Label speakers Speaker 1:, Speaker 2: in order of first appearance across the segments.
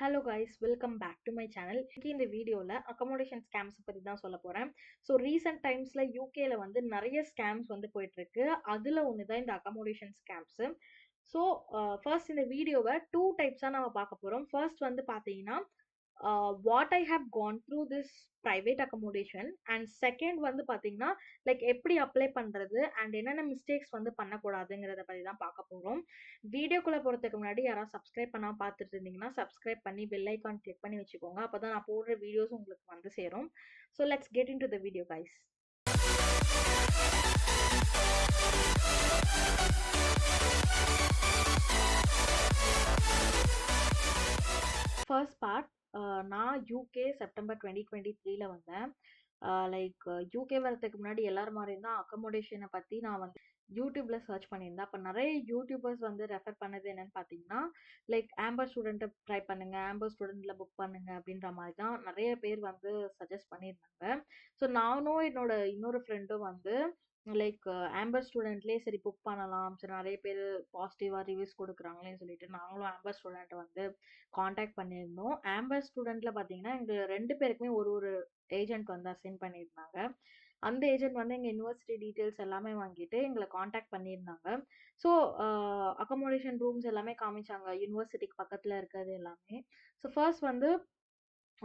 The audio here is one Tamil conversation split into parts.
Speaker 1: Hello guys, welcome back to my channel. இன்னைக்கு இந்த வீடியோவில் அக்கமோடேஷன் ஸ்கேம்ஸ் பற்றி தான் சொல்ல போகிறேன். ஸோ ரீசெண்ட் டைம்ஸில் யூகேல வந்து நிறைய ஸ்கேம்ஸ் வந்து போயிட்டுருக்கு. அதில் ஒன்று தான் இந்த அக்கமோடேஷன் ஸ்கேம்ஸு. ஸோ ஃபர்ஸ்ட் இந்த வீடியோவை டூ டைப்ஸாக நம்ம பார்க்க போகிறோம். ஃபர்ஸ்ட் வந்து பார்த்தீங்கன்னா what I have gone through this private accommodation, and second வந்து பார்த்தீங்கன்னா லைக் எப்படி அப்ளை பண்ணுறது அண்ட் என்னென்ன மிஸ்டேக்ஸ் வந்து பண்ணக்கூடாதுங்கிறத பற்றி தான் பார்க்க போகிறோம். வீடியோக்குள்ளே போகிறதுக்கு முன்னாடி யாராவது சப்ஸ்கிரைப் பண்ணாமல் பார்த்துட்டு இருந்தீங்கன்னா சப்ஸ்கிரைப் பண்ணி பெல் ஐக்கான் கிளிக் பண்ணி வச்சுக்கோங்க. அப்போ தான் நான் போடுற வீடியோஸ் உங்களுக்கு வந்து சேரும். So let's get in to the video guys. First part, நான் யூகே செப்டம்பர் 2023 வந்தேன். லைக் யூகே வரதுக்கு முன்னாடி எல்லாரும் மாதிரி தான் அக்கமோடேஷனை பற்றி நான் வந்து யூடியூப்ல சர்ச் பண்ணியிருந்தேன். அப்போ நிறைய யூடியூபர்ஸ் வந்து ரெஃபர் பண்ணது என்னன்னு பார்த்தீங்கன்னா லைக் ஆம்பர் ஸ்டூடெண்ட்டை ட்ரை பண்ணுங்க, ஆம்பர் ஸ்டூடெண்ட்ல புக் பண்ணுங்க அப்படின்ற மாதிரி தான் நிறைய பேர் வந்து சஜஸ்ட் பண்ணியிருந்தாங்க. ஸோ நானும் என்னோட இன்னொரு ஃப்ரெண்டும் வந்து லைக் ஆம்பர் ஸ்டூடெண்ட்லேயே சரி புக் பண்ணலாம், சரி நிறைய பேர் பாசிட்டிவாக ரிவ்யூஸ் கொடுக்குறாங்களேன்னு சொல்லிட்டு நாங்களும் ஆம்பர் ஸ்டூடெண்ட்டை வந்து காண்டாக்ட் பண்ணியிருந்தோம். ஆம்பர் ஸ்டூடெண்ட்ல பார்த்தீங்கன்னா எங்கள் ரெண்டு பேருக்குமே ஒரு ஒரு ஏஜென்ட் வந்து அசைன் பண்ணியிருந்தாங்க. அந்த ஏஜென்ட் வந்து எங்கள் யூனிவர்சிட்டி டீட்டெயில்ஸ் எல்லாமே வாங்கிட்டு எங்களை காண்டாக்ட் பண்ணியிருந்தாங்க. ஸோ அக்கமோடேஷன் ரூம்ஸ் எல்லாமே காமிச்சாங்க, யூனிவர்சிட்டிக்கு பக்கத்தில் இருக்கிறது எல்லாமே. ஸோ ஃபர்ஸ்ட் வந்து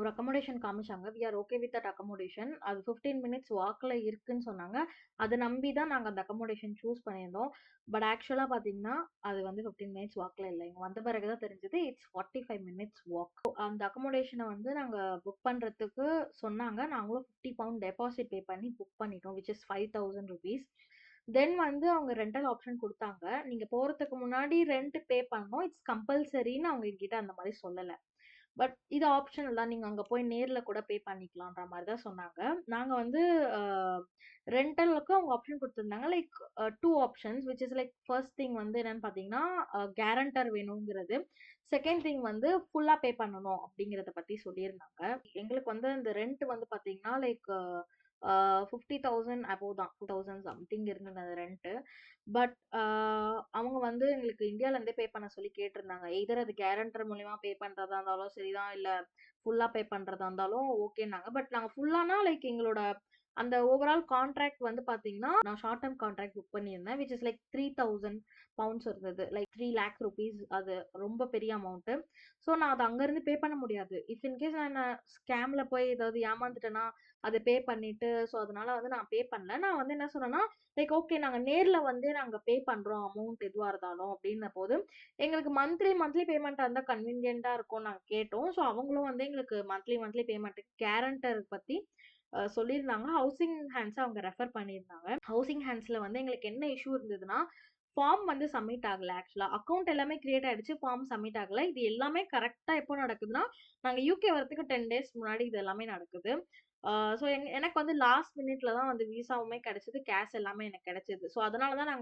Speaker 1: ஒரு அக்கமோடேஷன் காமிச்சாங்க. We are okay with that accommodation. அது 15 மினிட்ஸ் வாக்கில் இருக்குன்னு சொன்னாங்க. அதை நம்பி தான் நாங்கள் அந்த அக்கமோடேஷன் சூஸ் பண்ணியிருந்தோம். பட் ஆக்சுவலாக பார்த்தீங்கன்னா அது வந்து 15 மினிட்ஸ் வாக்கில் இல்லை. இங்கே வந்த பிறகு தான் தெரிஞ்சது இட்ஸ் 45 மினிட்ஸ் வாக். அந்த அக்கமோடேஷனை வந்து நாங்கள் புக் பண்ணுறதுக்கு சொன்னாங்க. நாங்களும் £50 டெபாசிட் பே பண்ணி புக் பண்ணிட்டோம், விச் இஸ் 5000 rupees. தென் வந்து அவங்க ரெண்டல் ஆப்ஷன் கொடுத்தாங்க. நீங்கள் போகிறதுக்கு முன்னாடி ரெண்ட் பே பண்ணணும், இட்ஸ் கம்பல்சரின்னு அவங்க எங்கிட்ட அந்த மாதிரி சொல்லலை. பட் இது ஆப்ஷனல் தான், நீங்கள் அங்கே போய் நேரில் கூட பே பண்ணிக்கலான்ற மாதிரி தான் சொன்னாங்க. நாங்கள் வந்து ரெண்டலுக்கு அவங்க ஆப்ஷன் கொடுத்துருந்தாங்க. Like two options, which is like first thing வந்து என்னன்னு பார்த்தீங்கன்னா கேரண்டர் வேணுங்கிறது, செகண்ட் திங் வந்து ஃபுல்லாக பே பண்ணணும் அப்படிங்கிறத பற்றி சொல்லியிருந்தாங்க. எங்களுக்கு வந்து இந்த ரெண்ட் வந்து பார்த்தீங்கன்னா லைக் 50,000 அபோவ் தான், 2000 சம்திங் இருந்தது அந்த ரெண்ட்டு. பட் அவங்க வந்து எங்களுக்கு இந்தியாவிலேருந்தே பே பண்ண சொல்லி கேட்டிருந்தாங்க. எய்தர் அது கேரண்டர் மூலியமா பே பண்ணுறதா இருந்தாலும் சரிதான், இல்லை ஃபுல்லாக பே பண்ணுறதா இருந்தாலும் ஓகேனாங்க. பட் நாங்கள் ஃபுல்லானா லைக் எங்களோட அந்த ஓவரால் கான்ட்ராக்ட் வந்து பார்த்தீங்கன்னா நான் ஷார்ட் டேர்ம் கான்ட்ராக்ட் புக் பண்ணியிருந்தேன், விச் இஸ் லைக் £3,000 இருந்தது, லைக் 3 lakh rupees. அது ரொம்ப பெரிய அமௌண்ட்டு. ஸோ நான் அதை அங்கேருந்து பே பண்ண முடியாது. இஃப் இன்கேஸ் நான் ஸ்கேமில் போய் ஏதாவது ஏமாந்துட்டேன்னா அதை பே பண்ணிட்டு, ஸோ அதனால வந்து நான் பே பண்ணல. நான் வந்து என்ன சொன்னேன்னா லைக் ஓகே நாங்கள் நேரில் வந்து நாங்கள் பே பண்ணுறோம் அமௌண்ட் எதுவாக இருந்தாலும் அப்படின்ன போது எங்களுக்கு மந்த்லி பேமெண்ட்டாக இருந்தால் கன்வீனியண்ட்டாக இருக்கும் நாங்கள் கேட்டோம். ஸோ அவங்களும் வந்து எங்களுக்கு மந்த்லி பேமெண்ட்டுக்கு கேரண்டர் பற்றி சொல்லியிருந்தாங்க. ஹவுசிங் ஹேண்ட்ஸை அவங்க ரெஃபர் பண்ணியிருந்தாங்க. ஹவுசிங் ஹேண்ட்ஸில் வந்து எங்களுக்கு என்ன இஷ்யூ இருந்ததுன்னா ஃபார்ம் வந்து சப்மிட் ஆகலை. ஆக்சுவலாக அக்கௌண்ட் எல்லாமே கிரியேட் ஆகிடுச்சு, ஃபார்ம் சப்மிட் ஆகலை. இது எல்லாமே கரெக்டாக எப்போ நடக்குதுன்னா நாங்கள் யூகே வரதுக்கு 10 days முன்னாடி இது எல்லாமே நடக்குது. ஸோ எனக்கு வந்து லாஸ்ட் மினிட்ல தான் வந்து விசாவுமே கிடைச்சது, கேஷ் எல்லாமே எனக்கு கிடைச்சது. ஸோ அதனால தான்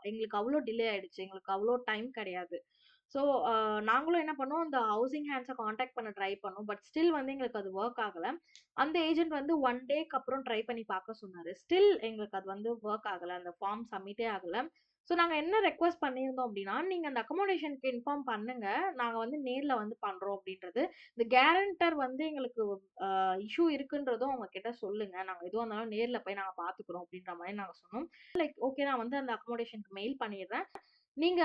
Speaker 1: எங்களுக்கு அவ்வளோ டிலே ஆயிடுச்சு, எங்களுக்கு அவ்வளோ டைம் கிடையாது. ஸோ நாங்களும் என்ன பண்ணோம், இந்த ஹவுசிங் ஹேண்ட்ஸை காண்டாக்ட் பண்ண ட்ரை பண்ணோம். பட் ஸ்டில் வந்து எங்களுக்கு அது ஒர்க் ஆகலை. அந்த ஏஜென்ட் வந்து 1 டேக்கு அப்புறம் ட்ரை பண்ணி பார்க்க சொன்னார். ஸ்டில் எங்களுக்கு அது வந்து ஒர்க் ஆகலை, அந்த ஃபார்ம் சப்மிட்டே ஆகலை. ஸோ நாங்கள் என்ன ரெக்வஸ்ட் பண்ணியிருந்தோம் அப்படின்னா, நீங்கள் அந்த அக்கமோடேஷனுக்கு இன்ஃபார்ம் பண்ணுங்க, நாங்கள் வந்து நேரில் வந்து பண்ணுறோம் அப்படின்றது. இந்த கேரண்டர் வந்து எங்களுக்கு இஷ்யூ இருக்குன்றதும் அவங்க கிட்ட சொல்லுங்க, நாங்கள் எதுவாக இருந்தாலும் நேரில் போய் நாங்கள் பார்த்துக்குறோம் அப்படின்ற மாதிரி நாங்கள் சொன்னோம். லைக் ஓகே நான் வந்து அந்த அக்கமோடேஷனுக்கு மெயில் பண்ணிடுறேன், நீங்க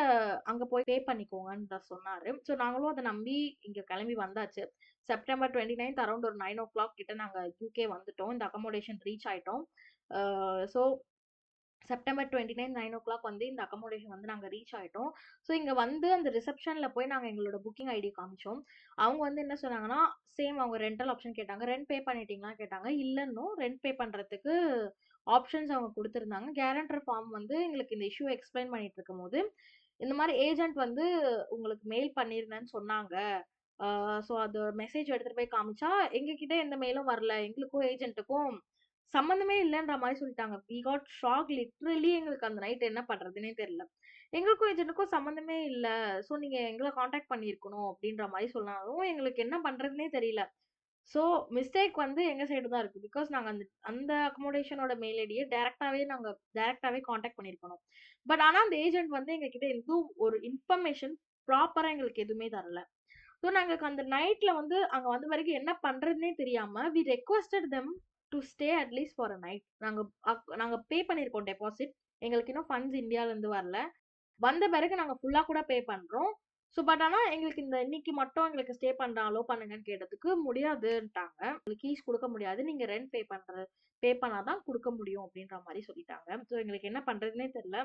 Speaker 1: அங்க போய் பே பண்ணிக்கோங்கன்னு தான் சொன்னாரு. ஸோ நாங்களும் அதை நம்பி இங்க கிளம்பி வந்தாச்சு. செப்டம்பர் 29 அரௌண்ட் ஒரு 9 o'clock கிட்ட நாங்க யூகே வந்துட்டோம். இந்த அக்கமோடேஷன் ரீச் ஆயிட்டோம். ஸோ செப்டம்பர் 29 9 o'clock வந்து இந்த அக்கமோடேஷன் வந்து நாங்கள் ரீச் ஆயிட்டோம். ஸோ இங்கே வந்து அந்த ரிசப்ஷனில் போய் நாங்கள் எங்களோட புக்கிங் ஐடி காமிச்சோம். அவங்க வந்து என்ன சொன்னாங்கன்னா சேம் அவங்க ரெண்டல் ஆப்ஷன் கேட்டாங்க. ரெண்ட் பே பண்ணிட்டீங்களா கேட்டாங்க. இல்லைன்னும் ரெண்ட் பே பண்ணுறதுக்கு ஆப்ஷன்ஸ் அவங்க கொடுத்துருந்தாங்க. கேரண்டர் ஃபார்ம் வந்து எங்களுக்கு இந்த இஷ்யூ எக்ஸ்பிளைன் பண்ணிட்டு இருக்கும் போது இந்த மாதிரி ஏஜென்ட் வந்து உங்களுக்கு மெயில் பண்ணியிருந்தேன்னு சொன்னாங்க. ஸோ அது மெசேஜ் எடுத்துகிட்டு போய் காமிச்சா எங்ககிட்ட எந்த மெயிலும் வரல, எங்களுக்கும் ஏஜென்ட்டுக்கும் சம்மந்தமே இல்லைன்ற மாதிரி சொல்லிட்டாங்க. We got shock literally. எங்களுக்கு அந்த நைட் என்ன பண்ணுறதுனே தெரியல. எங்களுக்கும் ஏஜென்ட்டுக்கும் சம்மந்தமே இல்லை, ஸோ நீங்கள் எங்களை காண்டாக்ட் பண்ணியிருக்கணும் அப்படின்ற மாதிரி சொன்னாலும் எங்களுக்கு என்ன பண்ணுறதுனே தெரியல. ஸோ மிஸ்டேக் வந்து எங்கள் சைடு தான் இருக்குது. பிகாஸ் நாங்கள் அந்த அந்த அக்கமோடேஷனோட மெயில் ஐடியை டேரெக்டாகவே காண்டாக்ட் பண்ணியிருக்கணும். பட் ஆனால் அந்த ஏஜென்ட் வந்து எங்ககிட்ட எதுவும் ஒரு இன்ஃபர்மேஷன் ப்ராப்பராக எங்களுக்கு எதுவுமே தரல. ஸோ நாங்களுக்கு அந்த நைட்ல வந்து அங்க வந்த வரைக்கும் என்ன பண்றதுன்னே தெரியாம we requested them to stay at least for a night. நாங்க பே பண்ணியிருக்கோம் டெபாசிட். எங்களுக்கு இன்னும் ஃபண்ட்ஸ் இந்தியால இருந்து வரல. வந்த பிறகு நாங்க ஃபுல்லா கூட பே பண்றோம். ஸோ பட் ஆனா எங்களுக்கு இந்த இன்னைக்கு மட்டும் எங்களுக்கு ஸ்டே பண்ற அலோ பண்ணுங்கன்னு கேட்டதுக்கு முடியாதுன்ட்டாங்க. உங்களுக்கு கீஸ் குடுக்க முடியாது. நீங்க ரென்ட் பே பண்ணா தான் குடுக்க முடியும் அப்படின்ற மாரி சொல்லிட்டாங்க. ஸோ எங்களுக்கு என்ன பண்றதுன்னே தெரியல.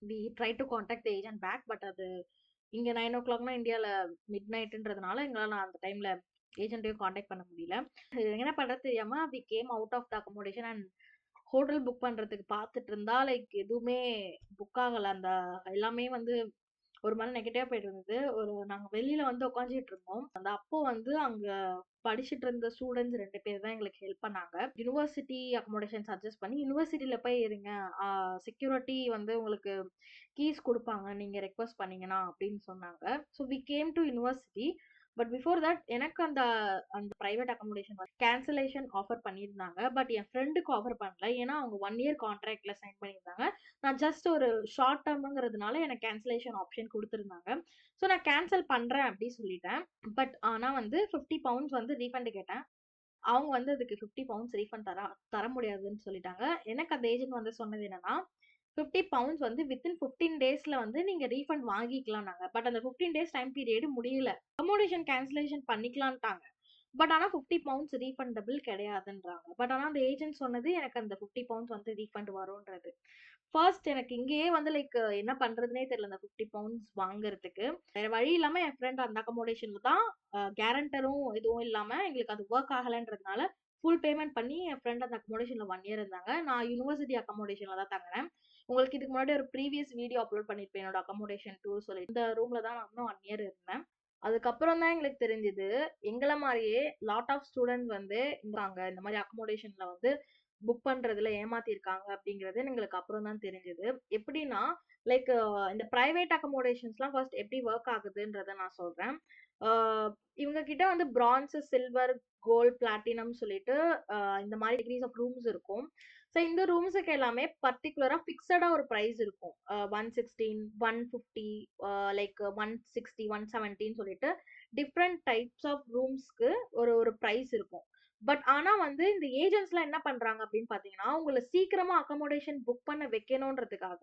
Speaker 1: We try to contact the agent back. But அது இங்க 9:00னா இந்தியால மிட் நைட்ன்றதுனால எங்களால அந்த டைம்ல ஏஜென்ட்டையும் கான்டாக்ட் பண்ண முடியல. என்ன பண்றது தெரியாம we came out of the accommodation and hotel book பண்றதுக்கு பார்த்துட்டு இருந்தா லைக் எதுவுமே புக் ஆகல. அந்த எல்லாமே வந்து ஒரு மாதிரி நெகட்டிவா போயிட்டு இருந்தது. நாங்க வெளியில வந்து உட்காந்துட்டு இருந்தோம். அப்போ வந்து அங்க படிச்சுட்டு இருந்த ஸ்டூடெண்ட்ஸ் 2 பேர் தான் எங்களுக்கு ஹெல்ப் பண்ணாங்க. யுனிவர்சிட்டி அக்கமோடேஷன் சஜஸ்ட் பண்ணி யுனிவர்சிட்டில போய் இருங்க. செக்யூரிட்டி வந்து உங்களுக்கு கீஸ் குடுப்பாங்க. நீங்க ரெக்வெஸ்ட் பண்ணீங்கன்னா அப்படின்னு சொன்னாங்க. So we came to university. But before that எனக்கு அந்த அந்த பிரைவேட் அக்கமோடேஷன் கேன்சலேஷன் ஆஃபர் பண்ணியிருந்தாங்க. பட் என் ஃப்ரெண்டுக்கு ஆஃபர் பண்ணல. ஏன்னா அவங்க 1 இயர் கான்ட்ராக்ட்ல சைன் பண்ணியிருந்தாங்க. நான் ஜஸ்ட் ஒரு ஷார்ட் டேர்ம்ங்கிறதுனால எனக்கு கேன்சலேஷன் ஆப்ஷன் குடுத்துருந்தாங்க. ஸோ நான் கேன்சல் பண்றேன் அப்படி சொல்லிட்டேன். பட் ஆனா வந்து 50 பவுண்ட்ஸ் வந்து ரீஃபண்ட் கேட்டேன். அவங்க வந்து அதுக்கு 50 பவுண்ட்ஸ் ரீஃபண்ட் தர முடியாதுன்னு சொல்லிட்டாங்க. எனக்கு அந்த ஏஜென்ட் வந்து சொன்னது என்னன்னா, 50 பவுண்ட்ஸ் வந்து வித்தின் 15 டேஸ்ல வந்து நீங்க ரீஃபண்ட் வாங்கிக்கலாம்னாங்க. பட் அந்த 15 டேஸ் டைம் பீரியட் முடியல. அக்கமோடேஷன் கேன்சலேஷன் பண்ணிக்கலான்ட்டாங்க. பட் ஆனா 50 பவுண்ட்ஸ் ரீஃபண்டபிள் கிடையாதுன்றாங்க. பட் ஆனா அந்த ஏஜென்ட் சொன்னது எனக்கு அந்த 50 பவுண்ட்ஸ் வந்து ரீஃபண்ட் வரும்ன்றது. ஃபர்ஸ்ட் எனக்கு இங்கேயே வந்து லைக் என்ன பண்றதுன்னே தெரியல அந்த 50 பவுண்ட்ஸ் வாங்குறதுக்கு. வேற வழி இல்லாம என் ஃப்ரெண்ட் அந்த அக்கமோடேஷன்ல தான் கேரண்டரும் எதுவும் இல்லாம எங்களுக்கு அது ஒர்க் ஆகலன்றதுனால ஃபுல் பேமெண்ட் பண்ணி என் ஃப்ரெண்ட் அந்த அக்கமோடேஷன்ல 1 இயர் இருந்தாங்க. நான் யுனிவர்சிட்டி அக்கமோடேஷன்ல தான் தங்கினேன். உங்களுக்கு இதுக்கு முன்னாடி ஒரு ப்ரீவியஸ் வீடியோ அப்லோட் பண்ணிருப்பேன் என்னோட அக்கமோடேஷன் டூர் சொல்லி. இந்த ரூம்ல தான் நான் 1 இயர் இருந்தேன். அதுக்கப்புறம் தான் எங்களுக்கு தெரிஞ்சது எங்கள மாதிரியே லாட் ஆஃப் ஸ்டூடெண்ட்ஸ் வந்து இந்த மாதிரி அக்கமோடேஷன்ல வந்து புக் பண்றதுல ஏமாத்திருக்காங்க அப்படிங்கிறது எங்களுக்கு அப்புறம் தான் தெரிஞ்சது. எப்படின்னா லைக் இந்த பிரைவேட் அக்கமோடேஷன்ஸ்லாம் ஃபர்ஸ்ட் எப்படி ஒர்க் ஆகுதுன்றத நான் சொல்றேன். இவங்க கிட்ட வந்து பிரான்ஸ், சில்வர், கோல்ட், பிளாட்டினம் சொல்லிட்டு இந்த மாதிரி டிகிரிஸ் ஆஃப் ரூம்ஸ் இருக்கும். ஸோ இந்த ரூம்ஸுக்கு எல்லாமே பர்டிகுலரா ஃபிக்ஸடா ஒரு ப்ரைஸ் இருக்கும். 116, 150, லைக் 160, 170 சொல்லிட்டு டிஃப்ரெண்ட் டைப்ஸ் ஆஃப் ரூம்ஸ்க்கு ஒரு ஒரு ப்ரைஸ் இருக்கும். பட் ஆனா வந்து இந்த ஏஜென்ட்ஸ்லாம் என்ன பண்றாங்க அப்படின்னு பாத்தீங்கன்னா, உங்களை சீக்கிரமா அக்கமோடேஷன் புக் பண்ண வைக்கணுன்றதுக்காக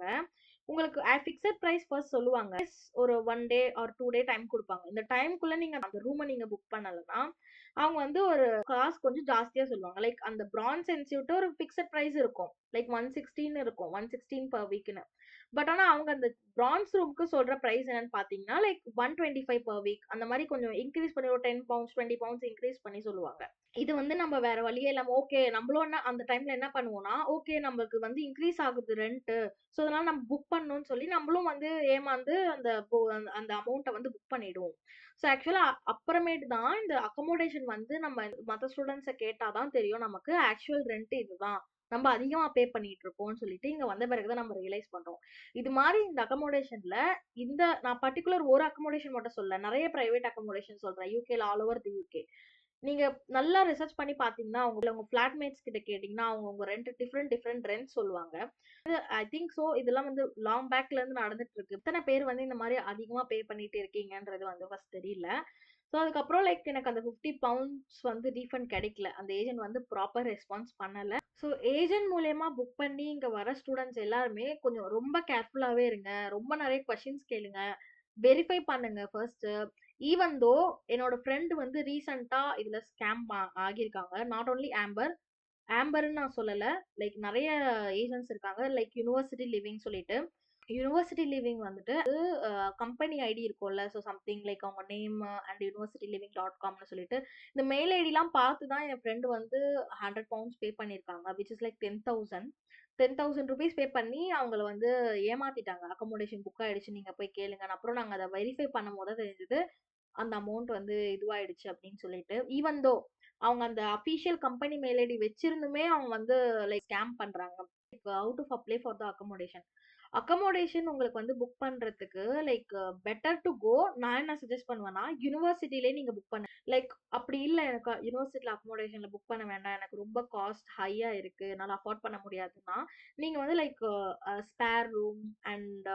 Speaker 1: உங்களுக்கு ஃபிக்ஸட் பிரைஸ் ஃபர்ஸ்ட் சொல்லுவாங்க. ஒரு 1 டே ஆர் 2 டே டைம் குடுப்பாங்க. இந்த டைம்க்குள்ள நீங்க அந்த ரூம நீங்க புக் பண்ணலன்னா, அவங்க வந்து ஒரு காசு கொஞ்சம் ஜாஸ்தியா சொல்லுவாங்க. லைக் அந்த பிரான்ஸ் இன்ஸ்டிடியூட் ஒரு ஃபிக்ஸட் பிரைஸ் இருக்கும். லைக் 116 இருக்கும். 116 பெர் வீக்ன்னு. பட் ஆனா அவங்க அந்த பிரான்ஸ் ரூம்க்கு சொல்ற பிரைஸ் என்னன்னு பாத்தீங்கன்னா, லைக் 125 பெர் வீக். அந்த மாதிரி கொஞ்சம் இன்கிரீஸ் பண்ணி ஒரு 10 பவுண்ட்ஸ், 20 பவுண்ட்ஸ் இன்கிரீஸ் பண்ணி சொல்லுவாங்க. இது வந்து நம்ம வேற வழியே இல்லாம ஓகே நம்மளும் அந்த டைம்ல என்ன பண்ணுவோம்னா, ஓகே நமக்கு வந்து இன்கிரீஸ் ஆகுது ரெண்ட். ஸோ அதனால நம்ம புக் பண்ணணும்னு சொல்லி நம்மளும் வந்து ஏமாந்து அந்த அமௌண்ட்டை வந்து புக் பண்ணிடுவோம். ஸோ ஆக்சுவலா அப்புறமேட்டு தான் இந்த அக்கமோடேஷன் வந்து நம்ம மற்ற ஸ்டூடெண்ட்ஸை கேட்டாதான் தெரியும் நமக்கு ஆக்சுவல் ரெண்ட் இதுதான். நம்ம அதிகமா பே பண்ணிட்டு இருக்கோம்னு சொல்லிட்டு இங்க வந்த பிறகுதான் நம்ம ரியலைஸ் பண்றோம். இது மாதிரி இந்த அக்கமோடேஷன்ல நான் பர்டிகுலர் ஒரு அக்கமோடேஷன் மட்டும் சொல்ல, நிறைய பிரைவேட் அக்கமோடேஷன் சொல்றேன். யூகேல ஆல் ஓவர் தி யூகே. நீங்க நல்லா ரிசர்ச் பண்ணி பாத்தீங்கன்னா உங்க ஃபிளாட்மேட்ஸ் கிட்ட கேட்டீங்கன்னா அவங்க உங்க டிஃப்ரெண்ட் ரெண்ட் சொல்லுவாங்க. ஐ திங்க் சோ இதெல்லாம் வந்து லாங் பேக்ல இருந்து நடந்துட்டு இருக்கு. எத்தனை பேர் வந்து இந்த மாதிரி அதிகமா பே பண்ணிட்டு இருக்கீங்கன்றது வந்து ஃபர்ஸ்ட் தெரியல. ஸோ அதுக்கப்புறம் லைக் எனக்கு அந்த 50 பவுண்ட்ஸ் வந்து ரீஃபண்ட் கிடைக்கல. அந்த ஏஜென்ட் வந்து ப்ராப்பர் ரெஸ்பான்ஸ் பண்ணல. ஸோ ஏஜென்ட் மூலியமா புக் பண்ணி இங்க வர ஸ்டூடெண்ட்ஸ் எல்லாருமே கொஞ்சம் ரொம்ப கேர்ஃபுல்லாவே இருங்க. ரொம்ப நிறைய கொஸ்டின்ஸ் கேளுங்க. வெரிஃபை பண்ணுங்க ஃபர்ஸ்ட். ஈவன் தோ என்னோட ஃப்ரெண்ட் வந்து ரீசெண்டா இதுல ஸ்கேம் ஆகியிருக்காங்க. நாட் ஓன்லி ஆம்பர்ன்னு நான் சொல்லல. லைக் நிறைய ஏஜென்ட்ஸ் இருக்காங்க. லைக் யுனிவர்சிட்டி லிவிங் சொல்லிட்டு. யுனிவர்சிட்டி லிவிங் வந்துட்டு கம்பெனி ஐடி இருக்கும்ல. ஸோ சம்திங் லைக் அவங்க நேம் அண்ட் யூனிவர்சிட்டி லிவிங் .comனு சொல்லிட்டு இந்த மெயில் ஐடிலாம் பார்த்து தான் என் ஃப்ரெண்டு வந்து 100 பவுண்ட்ஸ் பே பண்ணியிருக்காங்க. Which is like 10,000 rupees pay பண்ணி அவங்கள வந்து ஏமாத்திட்டாங்க. அக்கமோடேஷன் புக் ஆயிடுச்சு நீங்க போய் கேளுங்க. அப்புறம் நாங்க அதை வெரிஃபை பண்ணும் போது தெரிஞ்சது அந்த அமௌண்ட் வந்து இதுவாயிடுச்சு அப்படின்னு சொல்லிட்டு. ஈவன் தோ அவங்க அந்த அபிஷியல் கம்பெனி மெயில் ஐடி வச்சிருந்துமே அவங்க வந்து லைக் ஸ்கேம் பண்றாங்க. How to apply for the accommodation. Accommodation உங்களுக்கு வந்து புக் பண்றதுக்கு லைக் பெட்டர் டு கோ. நான் என்ன சஜெஸ்ட் பண்ணுவேன்னா, யுனிவர்சிட்டிலே நீங்க புக் பண்ணு. லைக் அப்படி இல்ல எனக்கு யுனிவர்சிட்டில அக்கமோடேஷன்ல புக் பண்ண வேண்டாம். எனக்கு ரொம்ப காஸ்ட் ஹையா இருக்கு. என்னால அஃபோர்ட் பண்ண முடியாதுன்னா, நீங்க வந்து like spare room and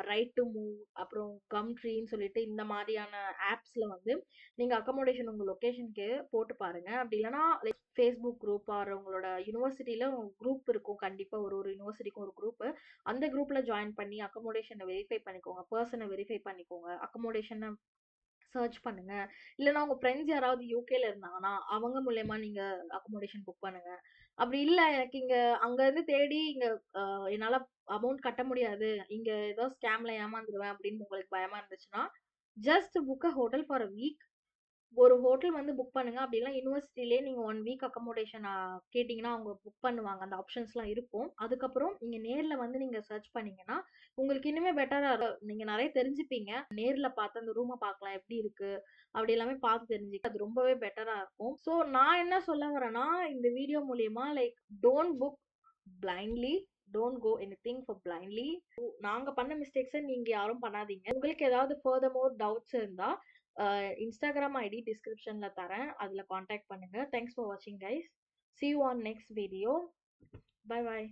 Speaker 1: right to move அப்புறம் கம் ட்ரீன்னு சொல்லிட்டு இந்த மாதிரியான ஆப்ஸ்ல வந்து நீங்க அக்கமோடேஷன் உங்க லொகேஷனுக்கு போட்டு பாருங்க. அப்படி இல்லைன்னா லைக் ஃபேஸ்புக் குரூப் ஆர் உங்களோட யூனிவர்சிட்டியில குரூப் இருக்கும். கண்டிப்பா ஒரு ஒரு யூனிவர்சிட்டிக்கும் ஒரு குரூப். அந்த குரூப்ல ஜாயின் பண்ணி அக்கமோடேஷனை வெரிஃபை பண்ணிக்கோங்க. பர்சனை வெரிஃபை பண்ணிக்கோங்க. அக்கமோடேஷனை சர்ச் பண்ணுங்க. இல்லைன்னா உங்க ஃப்ரெண்ட்ஸ் யாராவது யூகேல இருந்தாங்கன்னா அவங்க மூலியமா நீங்க அக்கமோடேஷன் புக் பண்ணுங்க. அப்படி இல்ல எனக்கு இங்க அங்க இருந்து தேடி இங்க என்னால அமௌண்ட் கட்ட முடியாது, இங்க ஏதோ ஸ்கேம்ல ஏமாந்துருவேன் அப்படின்னு உங்களுக்கு பயமா இருந்துச்சுன்னா, just book a hotel for a week. ஒரு ஹோட்டல் வந்து புக் பண்ணுங்க. அப்படி இல்ல யுனிவர்சிட்டிலேயே நீங்க 1 வீக் அக்கமோடேஷன் கேட்டீங்கன்னா, அவங்க புக் பண்ணுவாங்க. அந்த ஆப்ஷன்ஸ்லாம் இருக்கும். அதுக்கப்புறம் நீங்க நேர்ல வந்து நீங்க சர்ச் பண்ணீங்கன்னா, உங்களுக்கு இன்னுமே பெட்டரா நீங்க நெறைய தெரிஞ்சுப்பீங்க. நேர்ல பார்த்து அந்த ரூம பார்க்கலாம் எப்படி இருக்கு, அப்படி எல்லாமே பார்த்து தெரிஞ்சுக்க அது ரொம்பவே பெட்டரா இருக்கும். ஸோ நான் என்ன சொல்ல வரேன்னா, இந்த வீடியோ மூலியமா like don't book blindly. Don't go anything for blindly. நாங்க பண்ண மிஸ்டேக்ஸ நீங்க யாரும் பண்ணாதீங்க. உங்களுக்கு ஏதாவது ஃபர்தர்மோர் டவுட்ஸ் இருந்தா இன்ஸ்டாகிராம் ஐடி டிஸ்கிரிப்ஷன்ல தரேன். அதுல காண்டாக்ட் பண்ணுங்க. தேங்க்ஸ் ஃபார் வாட்சிங் guys. See you on next video. Bye bye.